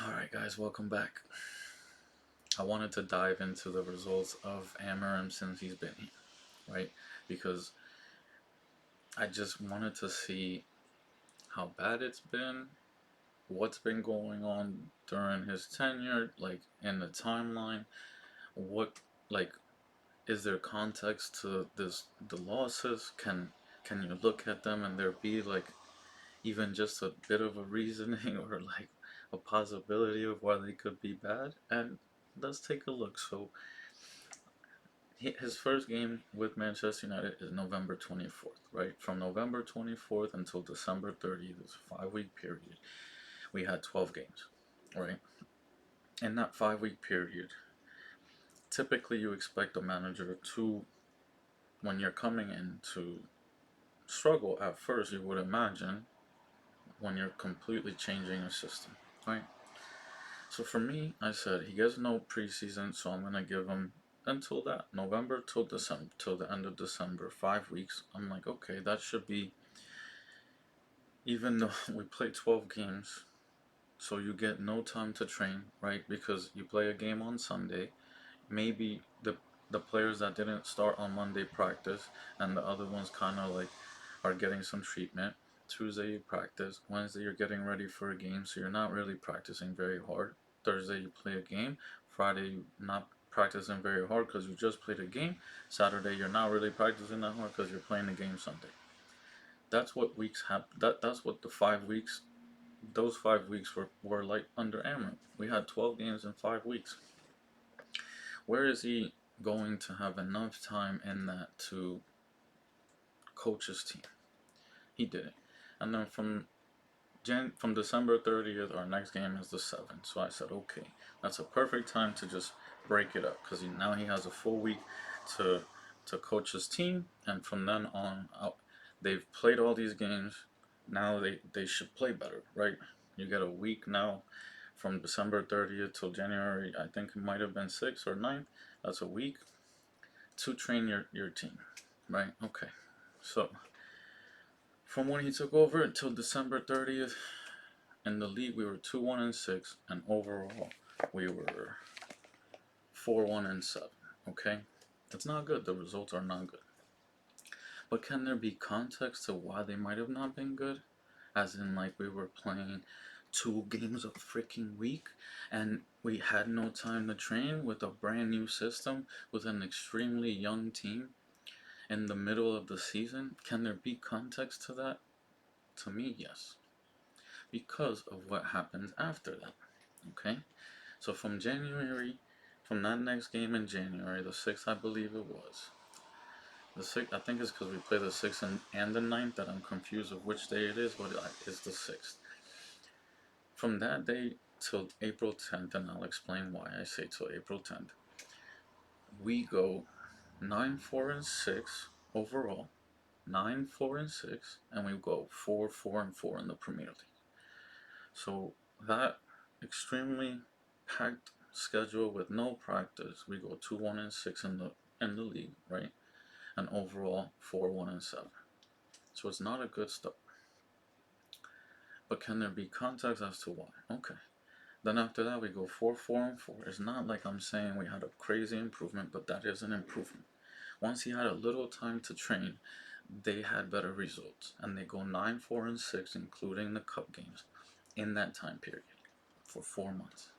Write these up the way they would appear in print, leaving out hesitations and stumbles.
Alright, guys, welcome back. I wanted to dive into the results of Amorim since he's been here, right? Because I just wanted to see how bad it's been, what's been going on during his tenure, like in the timeline. What, like, is there context to the losses? Can you look at them and there be like even just a bit of a reasoning or like a possibility of why they could be bad? And let's take a look. So his first game with Manchester United is November 24th, right? From November 24th until December 30th, this 5 week period, we had 12 games, right? In that 5 week period, typically you expect a manager to, when you're coming in, to struggle at first, you would imagine, when you're completely changing a system, right? So for me, I said he gets no preseason, so I'm gonna give him until that November till December, till the end of December, 5 weeks. I'm like, okay, that should be, even though we play 12 games, so you get no time to train, right? Because you play a game on Sunday, maybe the players that didn't start on Monday practice, and the other ones kind of like are getting some treatment. Tuesday you practice, Wednesday you're getting ready for a game, so you're not really practicing very hard. Thursday you play a game, Friday you not practicing very hard because you just played a game. Saturday you're not really practicing that hard because you're playing a game Sunday. That's what weeks have. That's what the 5 weeks. Those 5 weeks were like under Amron. We had 12 games in 5 weeks. Where is he going to have enough time in that to coach his team? He didn't. And then from December 30th, our next game is the 7th. So I said, okay, that's a perfect time to just break it up because now he has a full week to coach his team, and from then on out, they've played all these games. Now they should play better, right? You get a week now from December 30th till January. I think it might have been 6th or 9th. That's a week to train your team, right? Okay, so from when he took over until December 30th, in the league we were 2-1-6, and overall we were 4-1-7. Okay, that's not good. The results are not good. But can there be context to why they might have not been good? As in, like, we were playing 2 games a freaking week and we had no time to train with a brand new system with an extremely young team in the middle of the season? Can there be context to that? To me, yes. Because of what happens after that. Okay? So from that next game in January, the 6th, I believe it was. The 6th, I think it's because we play the 6th and the 9th that I'm confused of which day it is, but it's the 6th. From that day till April 10th, and I'll explain why I say till April 10th, we go 9-4-6 overall, 9-4-6, and we go 4-4-4 in the Premier League. So that extremely packed schedule with no practice, we go 2-1-6 in the league, right? And overall 4-1-7. So it's not a good start. But can there be context as to why? Okay. Then after that we go 4-4-4. It's not like I'm saying we had a crazy improvement, but that is an improvement. Once he had a little time to train, they had better results, and they go 9-4-6, including the cup games, in that time period for 4 months.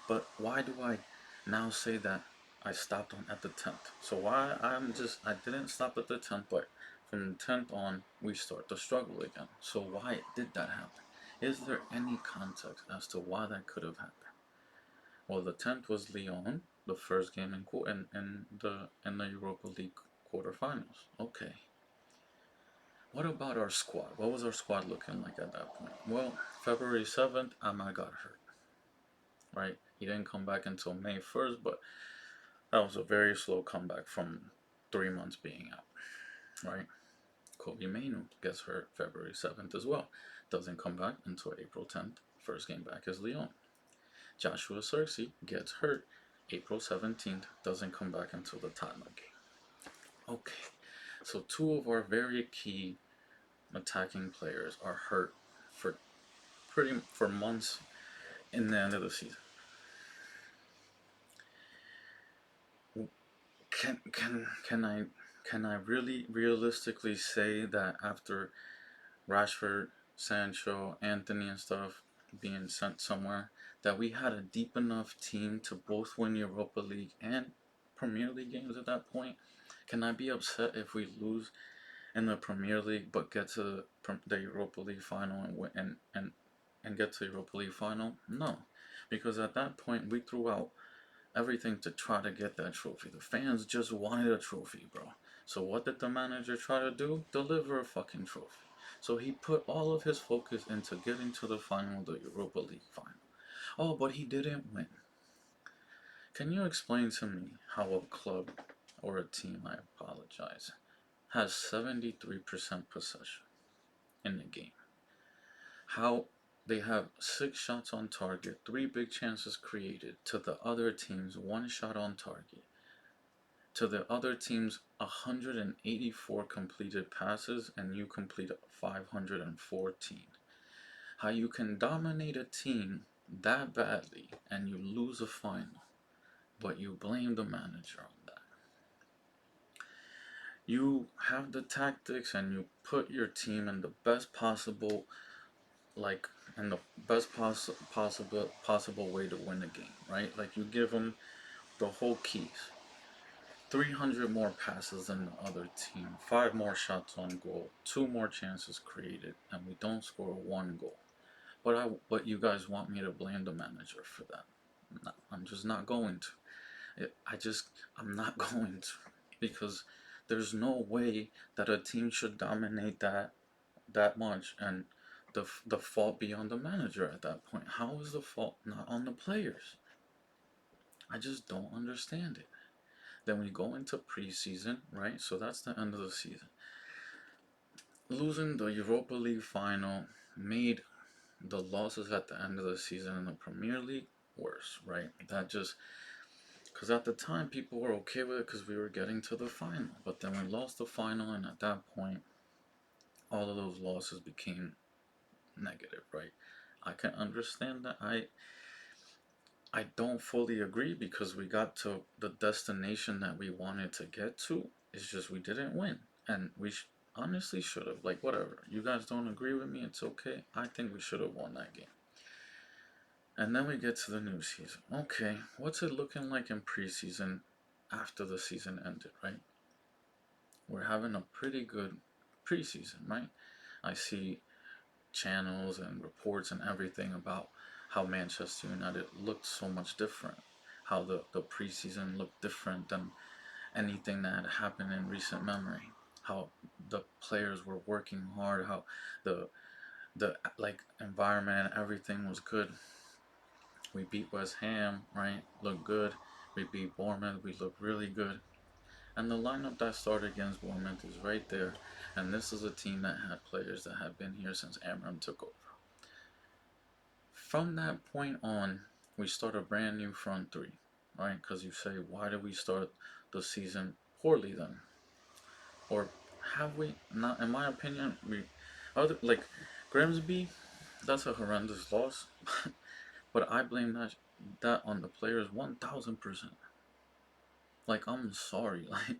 But why do I now say that I stopped on at the 10th? So why I didn't stop at the 10th, but from the 10th on we start to struggle again. So why did that happen? Is there any context as to why that could have happened? Well, the 10th was Lyon, the first game in the Europa League quarterfinals. Okay. What about our squad? What was our squad looking like at that point? Well, February 7th, Ahmad got hurt, right? He didn't come back until May 1st, but that was a very slow comeback from 3 months being out, right? Kobe Mainu gets hurt February 7th as well. Doesn't come back until April 10th. First game back is Lyon. Joshua Xerxes gets hurt April 17th. Doesn't come back until the Tottenham game. Okay, so two of our very key attacking players are hurt for months in the end of the season. Can I really realistically say that after Rashford, Sancho, Anthony, and stuff being sent somewhere, that we had a deep enough team to both win Europa League and Premier League games at that point? Can I be upset if we lose in the Premier League but get to the Europa League final and win, and get to the Europa League final? No, because at that point we threw out everything to try to get that trophy. The fans just wanted a trophy, bro. So what did the manager try to do? Deliver a fucking trophy. So he put all of his focus into getting to the final, the Europa League final. Oh, but he didn't win. Can you explain to me how a club or a team, I apologize, has 73% possession in the game? How they have 6 shots on target, 3 big chances created, to the other team's 1 shot on target, to the other team's 184 completed passes, and you complete 514. How you can dominate a team that badly and you lose a final, but you blame the manager on that. You have the tactics and you put your team in the best possible, like in the best possible way to win the game, right? Like you give them the whole keys. 300 more passes than the other team, 5 more shots on goal, 2 more chances created, and we don't score 1 goal. But you guys want me to blame the manager for that? No, I'm just not going to. I'm not going to, because there's no way that a team should dominate that much and the fault be on the manager at that point. How is the fault not on the players? I just don't understand it. Then we go into preseason, right? So that's the end of the season. Losing the Europa League final made the losses at the end of the season in the Premier League worse, right? That just, because at the time people were okay with it because we were getting to the final. But then we lost the final, and at that point, all of those losses became negative, right? I can understand that. I don't fully agree because we got to the destination that we wanted to get to. It's just we didn't win, and we honestly should have. Like, whatever. You guys don't agree with me, it's okay. I think we should have won that game. And then we get to the new season. Okay, what's it looking like in preseason after the season ended, right? We're having a pretty good preseason, right? I see channels and reports and everything about how Manchester United looked so much different, how the preseason looked different than anything that had happened in recent memory, how the players were working hard, how the like environment and everything was good. We beat West Ham, right? Looked good. We beat Bournemouth. We looked really good. And the lineup that started against Bournemouth is right there. And this is a team that had players that had been here since Amorim took over. From that point on, we start a brand new front three, right? Because you say, why did we start the season poorly then? Or have we not? In my opinion, we other like Grimsby. That's a horrendous loss, but I blame that on the players 1,000%. Like, I'm sorry, like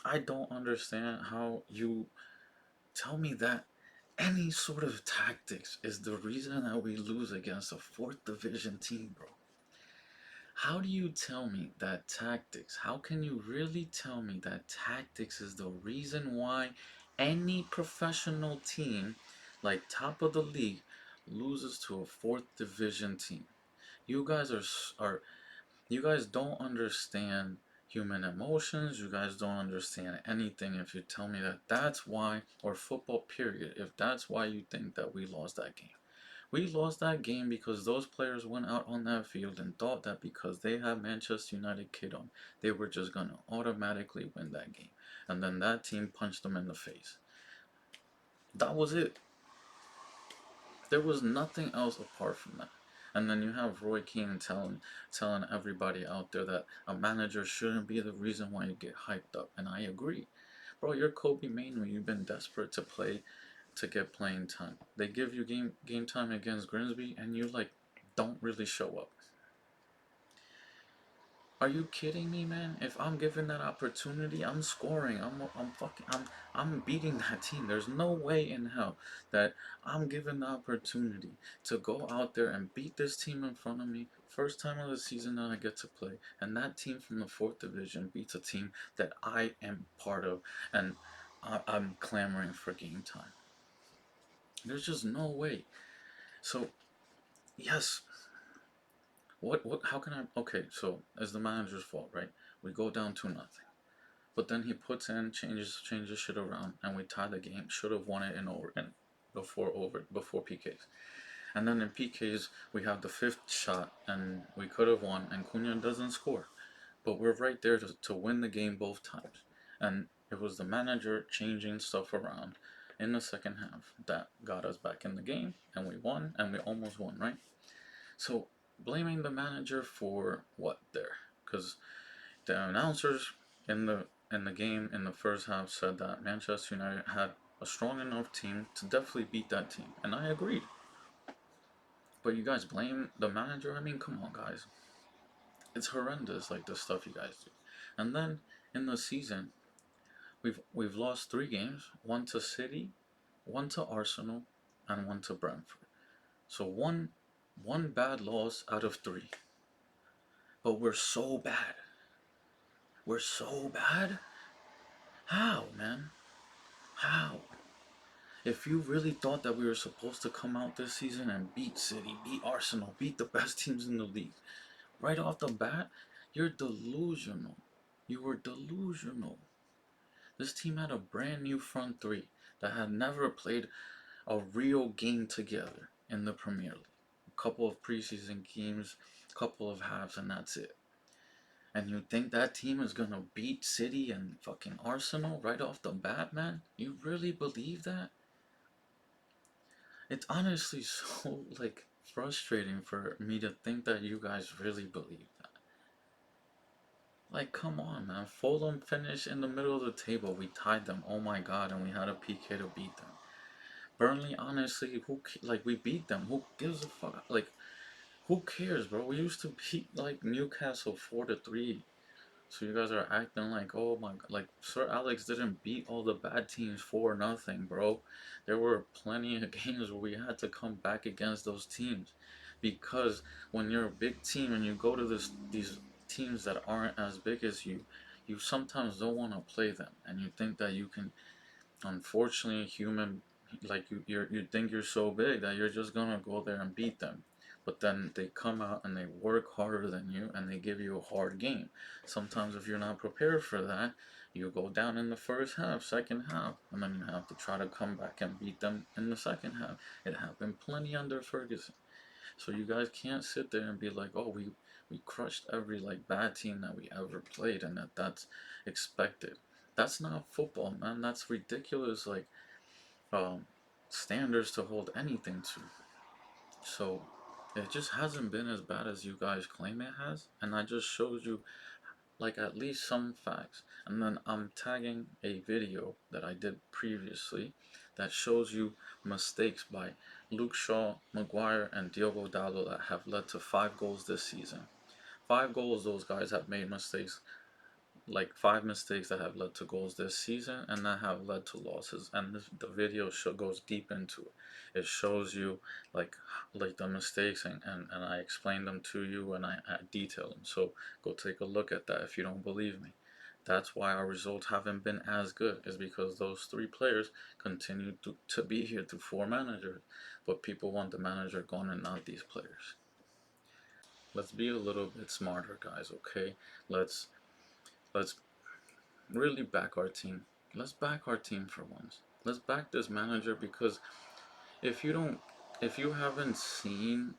I don't understand how you tell me that any sort of tactics is the reason that we lose against a fourth division team, bro. How do you tell me that tactics, how can you really tell me that tactics is the reason why any professional team, like top of the league, loses to a fourth division team? You guys are you guys don't understand human emotions. You guys don't understand anything if you tell me that that's why, or football period, if that's why you think that we lost that game. We lost that game because those players went out on that field and thought that because they had Manchester United kid on, they were just going to automatically win that game. And then that team punched them in the face. That was it. There was nothing else apart from that. And then you have Roy Keane telling everybody out there that a manager shouldn't be the reason why you get hyped up. And I agree. Bro, you're Kobe Mainoo. You've been desperate to play, to get playing time. They give you game time against Grimsby and you like don't really show up. Are you kidding me, man? If I'm given that opportunity, I'm scoring. I'm beating that team. There's no way in hell that I'm given the opportunity to go out there and beat this team in front of me. First time of the season that I get to play, and that team from the fourth division beats a team that I am part of, and I'm clamoring for game time. There's just no way. So yes, what? How can I? Okay, so it's the manager's fault, right? We go down 2-0. But then he puts in changes shit around, and we tie the game. Should have won it before PKs. And then in PKs we have the fifth shot, and we could have won. And Cunha doesn't score, but we're right there to win the game both times. And it was the manager changing stuff around in the second half that got us back in the game, and we won, and we almost won, right? So blaming the manager for what there? Because the announcers in the game in the first half said that Manchester United had a strong enough team to definitely beat that team, and I agreed. But you guys blame the manager? I mean, come on, guys. It's horrendous, like the stuff you guys do. And then in the season, we've lost 3 games: one to City, one to Arsenal, and one to Brentford. So one bad loss out of 3. But we're so bad. We're so bad. How, man? How? If you really thought that we were supposed to come out this season and beat City, beat Arsenal, beat the best teams in the league, right off the bat, you're delusional. You were delusional. This team had a brand new front 3 that had never played a real game together in the Premier League. A couple of preseason games, a couple of halves, and that's it. And you think that team is gonna beat City and fucking Arsenal right off the bat, man? You really believe that? It's honestly so like frustrating for me to think that you guys really believe that. Like, come on, man. Fulham finished in the middle of the table. We tied them. Oh my god, and we had a PK to beat them. Burnley, honestly, like we beat them. Who gives a fuck? Like, who cares, bro? We used to beat like Newcastle 4-3. So you guys are acting like, oh my god, like Sir Alex didn't beat all the bad teams for nothing, bro. There were plenty of games where we had to come back against those teams, because when you're a big team and you go to these teams that aren't as big as you, you sometimes don't want to play them, and you think that you can. Unfortunately, human, like you think you're so big that you're just gonna go there and beat them, but then they come out and they work harder than you and they give you a hard game. Sometimes if you're not prepared for that, you go down in the first half, second half, and then you have to try to come back and beat them in the second half. It happened plenty under Ferguson. So you guys can't sit there and be like, oh, we crushed every like bad team that we ever played, and that's expected. That's not football, man. That's ridiculous. Like, um, standards to hold anything to. So it just hasn't been as bad as you guys claim it has, and I just showed you like at least some facts, and then I'm tagging a video that I did previously that shows you mistakes by Luke Shaw, Maguire, and Diogo Dalot that have led to 5 goals this season. 5 goals, those guys have made mistakes, like 5 mistakes that have led to goals this season and that have led to losses. And the video goes deep into it. It shows you like the mistakes, and I explain them to you, and I detail them. So go take a look at that if you don't believe me. That's why our results haven't been as good, is because those 3 players continue to be here through 4 managers, but people want the manager gone and not these players. Let's be a little bit smarter, guys. Okay, let's let's really back our team. Let's back our team for once. Let's back this manager, because if you don't, if you haven't seen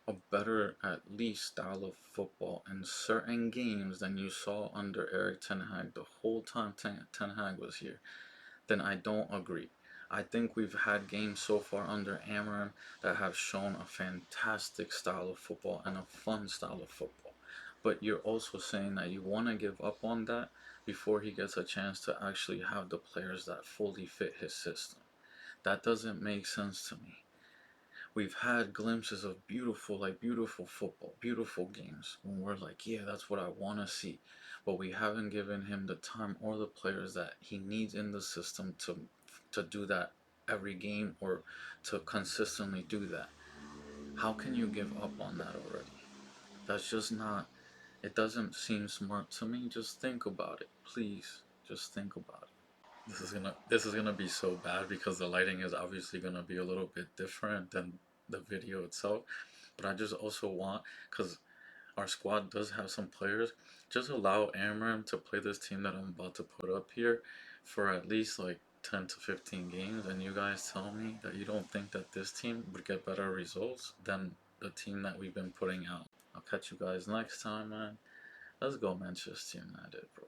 a better, at least, style of football in certain games than you saw under Eric Ten Hag the whole time Ten Hag was here, then I don't agree. I think we've had games so far under Amorim that have shown a fantastic style of football and a fun style of football. But you're also saying that you want to give up on that before he gets a chance to actually have the players that fully fit his system. That doesn't make sense to me. we've had glimpses of beautiful, like beautiful football, beautiful games when we're like, yeah, that's what I want to see. But we haven't given him the time or the players that he needs in the system to do that every game or to consistently do that. How can you give up on that already? That's just not, it doesn't seem smart to me. Just think about it, please. Just think about it. This is gonna be so bad because the lighting is obviously gonna be a little bit different than the video itself. But I just also want, because our squad does have some players, just allow Amorim to play this team that I'm about to put up here for at least like 10 to 15 games, and you guys tell me that you don't think that this team would get better results than the team that we've been putting out. I'll catch you guys next time, man. Let's go Manchester United, bro.